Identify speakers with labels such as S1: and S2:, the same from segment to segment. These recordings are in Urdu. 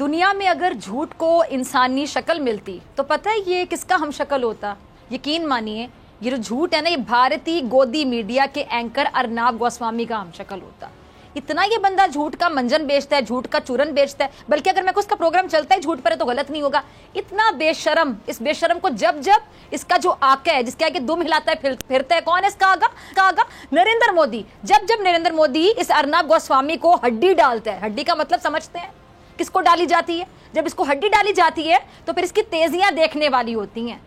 S1: دنیا میں اگر جھوٹ کو انسانی شکل ملتی تو پتہ ہے یہ کس کا ہم شکل ہوتا؟ یقین مانیے یہ جو جھوٹ ہے نا، یہ بھارتی گودی میڈیا کے اینکر ارناب گوسوامی کا ہم شکل ہوتا. اتنا یہ بندہ جھوٹ کا منجن بیچتا ہے، جھوٹ کا چورن بیچتا ہے، بلکہ اگر میں کو اس کا پروگرام چلتا ہے جھوٹ پر تو غلط نہیں ہوگا. اتنا بے شرم، اس بے شرم کو جب اس کا جو آقا ہے جس کے آگے دم ہلاتا ہے پھرتا ہے، کون ہے اس کا آقا؟ نریندر مودی. جب نریندر مودی اس ارناب گوسوامی کو ہڈی ڈالتا ہے، ہڈی کا مطلب سمجھتے ہیں کس کو ڈالی جاتی ہے؟ جب اس کو ہڈی ڈالی جاتی ہے تو پھر اس کی تیزیاں دیکھنے والی ہوتی ہیں.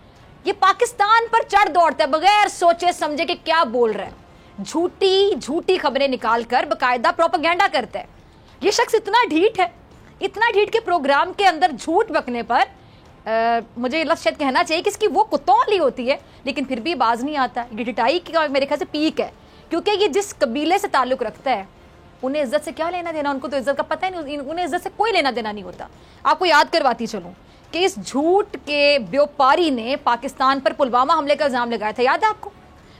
S1: یہ پاکستان پر چڑھ دوڑتا ہے بغیر سوچے سمجھے کہ کیا بول رہا ہے، جھوٹی خبریں نکال کر باقاعدہ پروپیگنڈا کرتا ہے. یہ شخص اتنا ڈھیٹ کے پروگرام کے اندر جھوٹ بکنے پر مجھے یہ لفظ شاید کہنا چاہیے کہ اس کی وہ کتوں والی ہوتی ہے، لیکن پھر بھی باز نہیں آتا. یہ ڈٹائی کا میرے خیال سے پیک ہے، کیونکہ یہ جس قبیلے سے تعلق رکھتا ہے انہیں عزت سے کیا لینا دینا، ان کو تو عزت کا پتہ ہی نہیں، انہیں عزت سے کوئی لینا دینا نہیں ہوتا. آپ کو یاد کرواتی چلوں کہ اس جھوٹ کے بیوپاری نے پاکستان پر پلوامہ حملے کا الزام لگایا تھا، یاد ہے آپ کو؟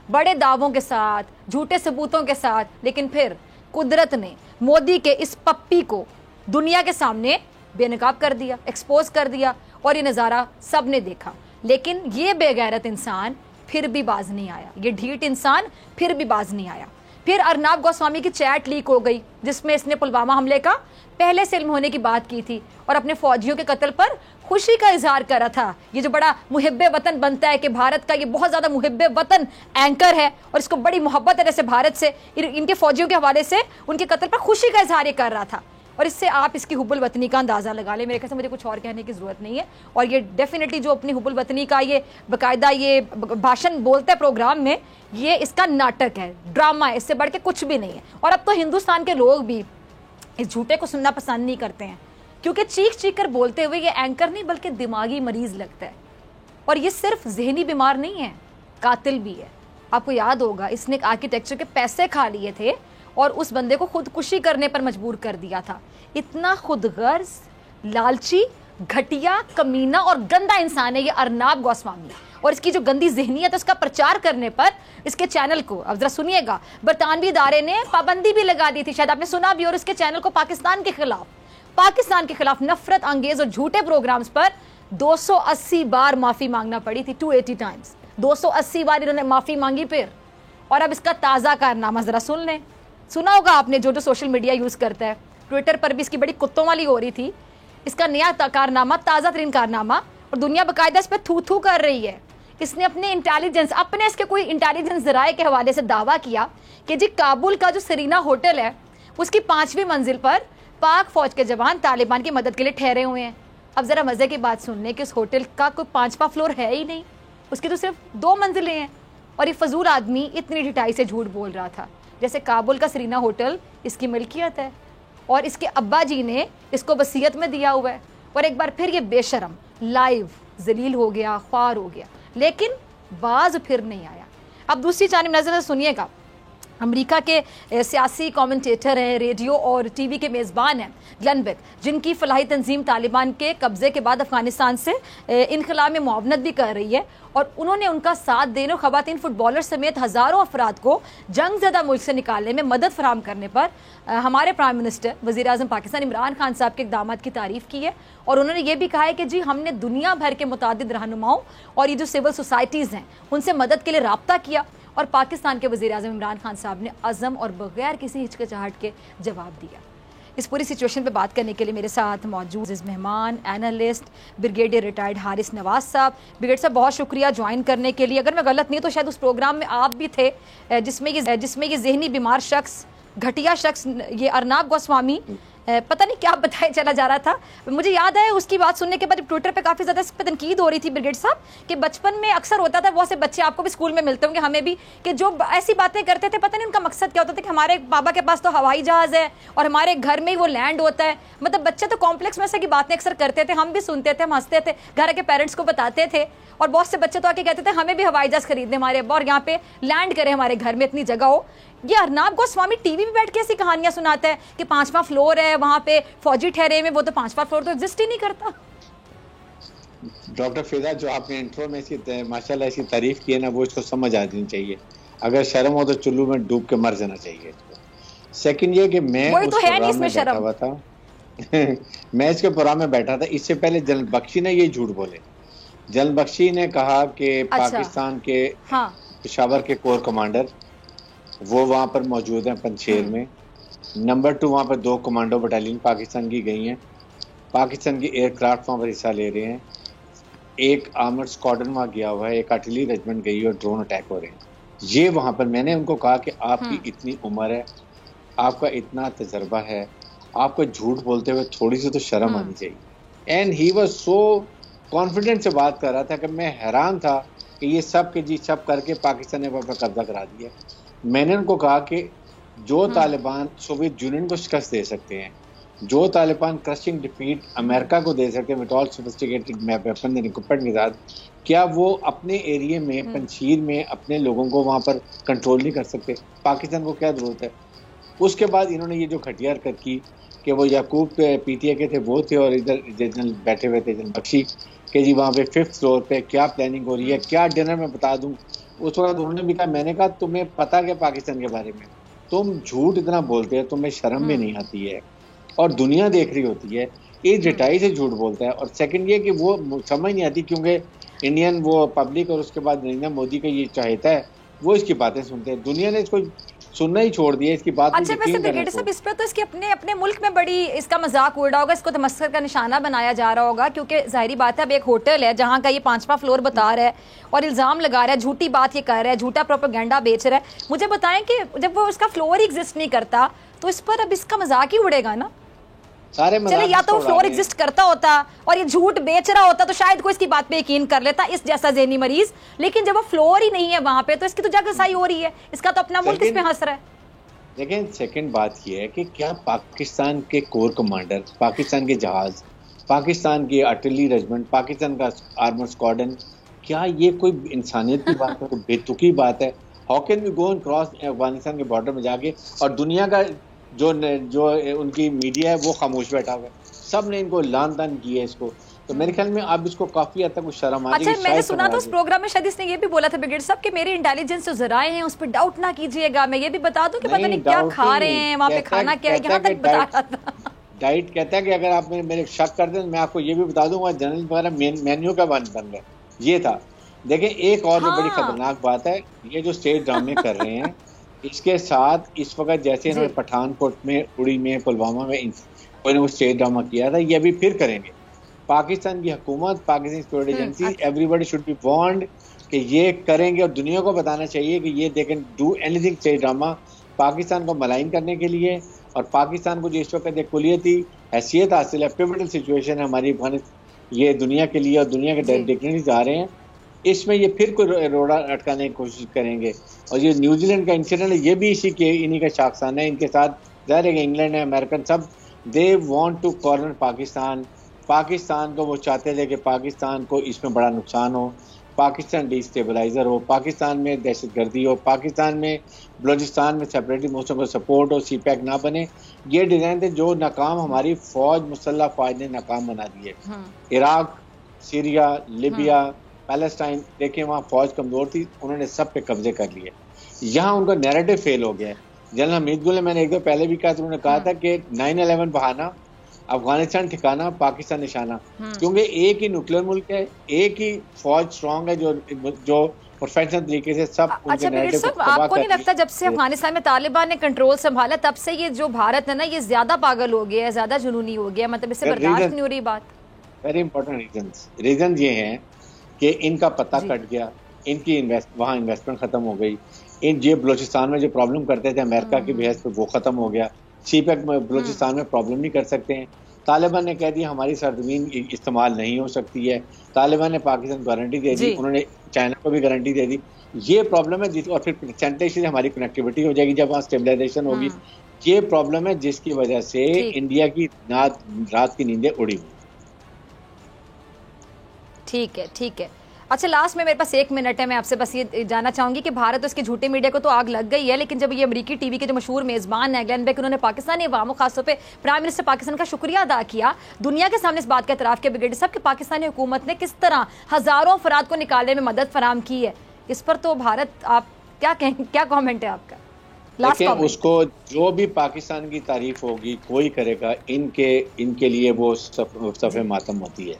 S1: بڑے دعووں کے ساتھ، جھوٹے ثبوتوں کے ساتھ، لیکن پھر قدرت نے مودی کے اس پپی کو دنیا کے سامنے بے نقاب کر دیا، ایکسپوز کر دیا، اور یہ نظارہ سب نے دیکھا. لیکن یہ بے غیرت انسان پھر بھی باز نہیں آیا، یہ ڈھیٹ انسان پھر بھی باز نہیں آیا. پھر ارناب گوسوامی کی چیٹ لیک ہو گئی جس میں اس نے پلوامہ حملے کا پہلے سے علم ہونے کی بات کی تھی اور اپنے فوجیوں کے قتل پر خوشی کا اظہار کرا تھا. یہ جو بڑا محب وطن بنتا ہے کہ بھارت کا یہ بہت زیادہ محب وطن اینکر ہے اور اس کو بڑی محبت ہے جیسے بھارت سے، ان کے فوجیوں کے حوالے سے ان کے قتل پر خوشی کا اظہار یہ کر رہا تھا. اور اس سے آپ اس کی حب الوطنی کا اندازہ لگا لیں. میرے خیال سے مجھے کچھ اور کہنے کی ضرورت نہیں ہے. اور یہ ڈیفینیٹلی جو اپنی حب الوطنی کا یہ باقاعدہ یہ بھاشن بولتا ہے پروگرام میں، یہ اس کا ناٹک ہے، ڈرامہ ہے، اس سے بڑھ کے کچھ بھی نہیں ہے. اور اب تو ہندوستان کے لوگ بھی اس جھوٹے کو سننا پسند نہیں کرتے ہیں، کیونکہ چیخ کر بولتے ہوئے یہ اینکر نہیں بلکہ دماغی مریض لگتا ہے. اور یہ صرف ذہنی بیمار نہیں ہے، قاتل بھی ہے. آپ کو یاد ہوگا اس نے آرکیٹیکچر کے پیسے کھا لیے تھے اور اس بندے کو خودکشی کرنے پر مجبور کر دیا تھا. اتنا خود غرض، لالچی، گھٹیا، کمینہ اور گندا انسان ہے یہ ارناب گوسوامی. اور اس کی جو گندی ذہنیت ہے اس کا پرچار کرنے پر اس کے چینل کو، اب ذرا سنیے گا، برطانوی ادارے نے پابندی بھی لگا دی تھی، شاید آپ نے سنا بھی. اور اس کے چینل کو پاکستان کے خلاف نفرت انگیز اور جھوٹے پروگرامز پر 280 بار معافی مانگنا پڑی تھی. 280 ٹائمز، 280 بار انہوں نے معافی مانگی. پھر اور اب اس کا تازہ کارنامہ ذرا سن لیں. سنا ہوگا آپ نے جو سوشل میڈیا یوز کرتا ہے، ٹویٹر پر بھی اس کی بڑی کتوں والی ہو رہی تھی. اس کا نیا کارنامہ، تازہ ترین کارنامہ، اور دنیا باقاعدہ اس پہ تھو کر رہی ہے. اس نے اپنے اس کے کوئی انٹیلیجنس ذرائع کے حوالے سے دعویٰ کیا کہ جی کابل کا جو سرینا ہوٹل ہے اس کی 5ویں منزل پر پاک فوج کے جوان طالبان کی مدد کے لیے ٹھہرے ہوئے ہیں. اب ذرا مزے کی بات سن لیں کہ اس ہوٹل کا کوئی 5واں فلور ہے ہی نہیں، اس کی تو صرف 2 منزلیں ہیں. اور یہ فضول آدمی اتنی ڈٹائی سے جھوٹ بول رہا تھا جیسے کابل کا سرینا ہوٹل اس کی ملکیت ہے اور اس کے ابا جی نے اس کو وصیت میں دیا ہوا ہے. اور ایک بار پھر یہ بے شرم لائیو ذلیل ہو گیا، خوار ہو گیا، لیکن باز پھر نہیں آیا. اب دوسری جانب نظر سے سنیے گا، امریکہ کے سیاسی کامنٹیٹر ہیں، ریڈیو اور ٹی وی کے میزبان ہیں گلن بیک، جن کی فلاحی تنظیم طالبان کے قبضے کے بعد افغانستان سے انخلا میں معاونت بھی کر رہی ہے. اور انہوں نے ان کا ساتھ دینے اور خواتین فٹ بالر سمیت ہزاروں افراد کو جنگ زدہ ملک سے نکالنے میں مدد فراہم کرنے پر ہمارے پرائم منسٹر وزیر اعظم پاکستان عمران خان صاحب کے اقدامات کی تعریف کی ہے. اور انہوں نے یہ بھی کہا ہے کہ جی ہم نے دنیا بھر کے متعدد رہنماؤں اور یہ جو سول سوسائٹیز ہیں ان سے مدد کے لیے رابطہ کیا. اور پاکستان کے وزیر اعظم عمران خان صاحب نے عزم اور بغیر کسی ہچکچاہٹ کے جواب دیا. اس پوری سچویشن پہ بات کرنے کے لیے میرے ساتھ موجود اس مہمان اینالسٹ بریگیڈیئر ریٹائرڈ حارث نواز صاحب. بریگیڈیئر صاحب بہت شکریہ جوائن کرنے کے لیے. اگر میں غلط نہیں تو شاید اس پروگرام میں آپ بھی تھے جس میں یہ ذہنی بیمار شخص، گھٹیا شخص، یہ ارناب گوسوامی پتہ نہیں کیا بتائے چلا جا رہا تھا. مجھے یاد ہے اس کی بات سننے کے بعد ٹویٹر پہ کافی زیادہ اس پہ تنقید ہو رہی تھی بریگیڈ صاحب کہ بچپن میں اکثر ہوتا تھا، بہت سے بچے آپ کو بھی اسکول میں ملتے ہوں گے، ہمیں بھی، کہ جو ایسی باتیں کرتے تھے پتہ نہیں ان کا مقصد کیا ہوتا تھا کہ ہمارے بابا کے پاس تو ہوائی جہاز ہے اور ہمارے گھر میں ہی وہ لینڈ ہوتا ہے. مطلب بچے تو کمپلیکس میں سے کی باتیں اکثر کرتے تھے، ہم بھی سنتے تھے، ہم ہنستے تھے، گھر کے پیرنٹس کو بتاتے تھے. اور بہت سے بچے تو آ کے کہتے تھے ہمیں بھی ہوائی جہاز خریدنے ہمارے ابا اور یہاں پہ لینڈ کرے ہمارے گھر میں اتنی جگہ ہو. یہ ارناب گوسوامی ٹی وی پہ بیٹھ کے ایسی کہانیاں سناتا ہے کہ 5واں فلور ہے، وہاں پہ فوجی ٹھہرے ہوئے، وہ تو 5واں فلور تو ایگزسٹ ہی نہیں کرتا.
S2: ڈاکٹر فضا جو آپ نے انٹرو میں ماشاءاللہ ایسی تعریف کی ہے نا، وہ اس کو سمجھ آ جانی چاہیے. اگر شرم ہو تو چلو میں ڈوب کے مر جانا چاہیے. سیکنڈ یہ کہ میں
S1: وہی تو ہے نہیں اس میں شرم.
S2: میں اس کے پروگرام میں بیٹھا تھا، اس سے پہلے جنرل بخشی نے یہ جھوٹ بولے. جنرل بخشی نے کہا کہ پاکستان کے پشاور کے کور کمانڈر وہ وہاں پر موجود ہیں پنجشیر میں. نمبر 2 وہاں پر 2 کمانڈو بٹالین پاکستان کی گئی ہیں، پاکستان کی ایئر کرافٹ وہاں پر حصہ لے رہے ہیں، ایک آرمر اسکواڈرن وہاں گیا ہوا ہے، ایک آرٹلری ریجمنٹ گئی ہے اور ڈرون اٹیک ہو رہے ہیں. یہ وہاں پر میں نے ان کو کہا کہ آپ کی اتنی عمر ہے، آپ کا اتنا تجربہ ہے، آپ کو جھوٹ بولتے ہوئے تھوڑی سی تو شرم آنی چاہیے. And he was so confident سے بات کر رہا تھا کہ میں حیران تھا کہ یہ سب کے جی سب کر کے پاکستان نے وہاں پر قبضہ کرا دیا. میں نے ان کو کہا کہ جو طالبان سوویت یونین کو شکست دے سکتے ہیں، جو طالبان کرشنگ ڈیفیٹ امریکہ کو دے سکتے ہیں with all sophisticated weapon and equipment کے ساتھ، کیا وہ اپنے ایریے میں پنجشیر میں اپنے لوگوں کو وہاں پر کنٹرول نہیں کر سکتے؟ پاکستان کو کیا ضرورت ہے؟ اس کے بعد انہوں نے یہ جو گھٹیا حرکت کی کہ وہ یعقوب پی ٹی اے کے تھے وہ تھے اور ادھر جنرل بیٹھے ہوئے تھے جنرل بخشی کہ جی وہاں پہ 5th فلور پہ کیا پلاننگ ہو رہی ہے، کیا ڈنر میں بتا دوں. اس وقت انہوں نے بھی کہا، میں نے کہا تمہیں پتا کہ پاکستان کے بارے میں تم جھوٹ اتنا بولتے ہیں، تمہیں شرم بھی نہیں آتی ہے اور دنیا دیکھ رہی ہوتی ہے. اس ڈٹائی سے جھوٹ بولتا ہے. اور سیکنڈ یہ کہ وہ سمجھ نہیں آتی کیونکہ انڈین وہ پبلک اور اس کے بعد نریندر مودی کا یہ چاہتا ہے وہ اس کی باتیں سنتے ہیں. دنیا نے اس کو سننا ہی چھوڑ دیا، اس کی بات.
S1: اچھا ویسے بریگیڈیئر صاحب اس پہ تو اس کے اپنے ملک میں بڑی اس کا مذاق اڑا ہوگا، اس کو تمسخر کا نشانہ بنایا جا رہا ہوگا، کیونکہ ظاہری بات ہے اب ایک ہوٹل ہے جہاں کا یہ 5واں فلور بتا رہا ہے اور الزام لگا رہا ہے، جھوٹی بات یہ کر رہا ہے، جھوٹا پروپیگنڈا بیچ رہا ہے. مجھے بتائیں کہ جب وہ اس کا فلور ہی ایگزسٹ نہیں کرتا تو اس پر اب اس کا مذاق ہی اڑے گا نا. چلے یا تو فلور ایگزسٹ کرتا ہوتا اور یہ جھوٹ بیچ رہا ہوتا تو شاید کوئی اس کی بات پہ یقین کر لیتا، اس جیسا ذہنی مریض. لیکن جب وہ فلور ہی نہیں ہے وہاں پہ تو اس کی تو جگ رسائی ہو رہی ہے، اس کا تو اپنا ملک اس پہ ہنس رہا ہے.
S2: لیکن سیکنڈ بات یہ ہے کہ کیا پاکستان کے کور کمانڈر، پاکستان کے جہاز، پاکستان کی آرٹلری ریجمنٹ، پاکستان کا آرمر اسکواڈرن، کیا یہ کوئی انسانیت کی بات ہے، کوئی بے تکی بات ہے؟ How can we go and cross Afghanistan کے بارڈر میں جا کے اور دنیا کا جو ان کی میڈیا ہے وہ خاموش بیٹھا ہوا ہے، سب نے ان کو لان تان کیا ہے اس کو. تو میرے خیال میں اب اس کو کافی حد تک شرم آ جائے گی.
S1: اچھا میں نے سنا تھا اس پروگرام میں شاید اس نے یہ بھی بولا تھا بریگیڈیئر صاحب کہ میرے انٹیلیجنس جو ذرائع ہیں اس پہ ڈاؤٹ نہ کیجیے گا. میں یہ بھی بتا دوں کہ پتہ نہیں کیا کھا رہے ہیں وہاں پہ، کھانا کیا ہے، یہاں تک بتا رہا تھا.
S2: ڈائٹ کہتا ہے کہ اگر آپ میرے شک کر دیں تو میں آپ کو یہ بھی بتا دوں گا جنرل وغیرہ مینیو کا بن گیا. یہ تھا. دیکھیں ایک اور جو بڑی خطرناک بات ہے، یہ جو اسٹیٹ ڈرامے کر رہے ہیں اس کے ساتھ اس وقت جیسے انہوں نے پٹھان کوٹ میں، اڑی میں، پلوامہ میں کوئی نہ کوئی اسٹیٹ ڈرامہ کیا تھا، یہ ابھی پھر کریں گے. پاکستان کی حکومت، Pakistan security agency, everybody should be warned کہ یہ کریں گے اور دنیا کو بتانا چاہیے کہ یہ they can do any thing state drama Pakistan کو ملائن کرنے کے لیے. اور پاکستان کو جو اس وقت ایک کلیتی حیثیت حاصل ہے، پیوٹل سچویشن ہے ہماری یہ دنیا کے لیے اور دنیا کے ڈگنیٹریز آ رہے ہیں، اس میں یہ پھر کوئی روڑا اٹکانے کی کوشش کریں گے. اور یہ نیوزی لینڈ کا انسیڈنٹ ہے، یہ بھی انہی کا شاخسانہ ہے. ان کے ساتھ ظاہر ہے کہ انگلینڈ ہے، امریکن، سب they want to corner Pakistan کو. وہ چاہتے تھے کہ پاکستان کو اس میں بڑا نقصان ہو، پاکستان ڈی اسٹیبلائزر ہو، پاکستان میں دہشت گردی ہو، پاکستان میں بلوچستان میں سیپریٹی موسم کو سپورٹ ہو، سی پیک نہ بنے. یہ ڈیزائن تھے جو ناکام ہماری فوج، مسلح فوج نے ناکام بنا دیے. عراق، سیریا، لیبیا، پیلسٹائن، دیکھیں وہاں فوج کمزور تھی، انہوں نے سب پہ قبضے کر لیے. یہاں ان کا نیریٹو فیل ہو گیا. جنرل حمید گل نے، میں نے ایک دو پہلے بھی کہا تھا، انہوں نے کہا تھا کہ 9/11 بہانا، افغانستان ٹھکانہ، پاکستان نشانہ، کیونکہ ایک ہی نیوکلیر ملک ہے، ایک ہی فوج اسٹرانگ ہے جو پروفیشنل طریقے سے سب ان کے نیریٹو کو تباہ کر.
S1: آپ کو نہیں لگتا جب سے افغانستان میں طالبان نے کنٹرول سنبھالا تب سے یہ جو بھارت ہے نا یہ زیادہ پاگل ہو گیا ہے، زیادہ جنونی ہو گیا، مطلب اس سے برداشت نہیں ہو رہی بات؟
S2: ویری امپورٹنٹ ریزنز یہ ہیں کہ ان کا پتہ کٹ گیا، ان کی وہاں انویسٹمنٹ ختم ہو گئی. یہ بلوچستان میں جو پرابلم کرتے تھے امریکہ کی بحث پہ وہ ختم ہو گیا. سی پیک میں بلوچستان میں پرابلم نہیں کر سکتے ہیں. طالبان نے کہہ دیا ہماری سرزمین استعمال نہیں ہو سکتی ہے. طالبان نے پاکستان کو گارنٹی دے دی، انہوں نے چائنا کو بھی گارنٹی دے دی. یہ پرابلم ہے اور پھر سینٹرل سے ہماری کنیکٹیوٹی ہو جائے گی جب وہاں اسٹیبلائزیشن ہوگی. یہ پرابلم ہے جس کی وجہ سے انڈیا کی رات کی نیندیں اڑی ہوئی.
S1: ٹھیک ہے. اچھا لاسٹ میں میرے پاس 1 منٹ ہے، میں آپ سے بس یہ جاننا چاہوں گی کہ بھارت اور اس کے جھوٹے میڈیا کو تو آگ لگ گئی ہے، لیکن جب یہ امریکی ٹی وی کے جو مشہور میزبان ہیں گلین بیک، انہوں نے پاکستانی عوام و خاص طور پہ پرائم منسٹر پاکستان کا شکریہ ادا کیا، دنیا کے سامنے اس بات کا اعتراف کیا بریگیڈیئر صاحب کہ پاکستانی حکومت نے کس طرح ہزاروں افراد کو نکالنے میں مدد فراہم کی ہے، اس پر تو بھارت، آپ کیا کہیں، کیا کامنٹ ہے آپ کا؟
S2: لیکن اس کو جو بھی پاکستان کی تعریف ہوگی کوئی کرے گا، ان کے لیے وہ صفحہ ماتم ہوتی ہے.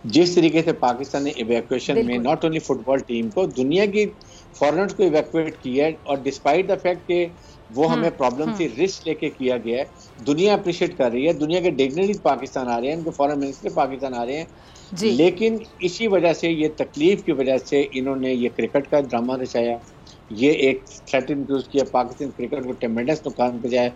S2: جس طریقے سے پاکستان نے ایویکویشن میں not only football team کو، دنیا کی فارنرز کو ایویکویٹ کیا ہے، اور ڈسپائٹ دا فیکٹ کہ وہ ہمیں پرابلم تھی، رسک لے کے کیا گیا ہے، دنیا اپریشیٹ کر رہی ہے، دنیا کے ڈگنیٹریز پاکستان آ رہے ہیں، ان کے فارن منسٹر پاکستان آ رہے ہیں. لیکن اسی وجہ سے، یہ تکلیف کی وجہ سے انہوں نے یہ کرکٹ کا ڈرامہ رچایا، یہ ایک تھریٹ انڈیوس کیا، پاکستان کرکٹ کو ٹریمنڈس نقصان پہنچایا.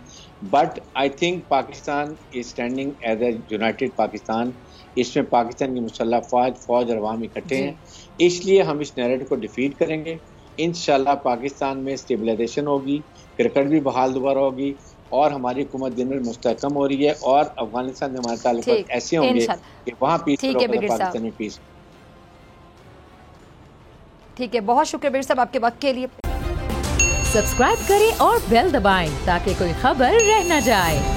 S2: But I think Pakistan is standing as a united Pakistan. اس میں پاکستان کی مسلح فوج اور عوام اکٹھے ہیں، اس لیے ہم اس نیریٹو کو ڈیفیٹ کریں گے. انشاءاللہ پاکستان میں اسٹیبلائزیشن ہوگی، کرکٹ بھی بحال دوبارہ ہوگی، اور ہماری حکومت دن میں مستحکم ہو رہی ہے، اور افغانستان سے ہمارے تعلقات ایسے ہوں گے کہ وہاں پیس پاکستان میں پیس.
S1: ٹھیک ہے، بہت شکریہ بیر صاحب آپ کے وقت کے لیے.
S3: سبسکرائب کریں اور بیل دبائیں تاکہ کوئی خبر رہ نہ جائے.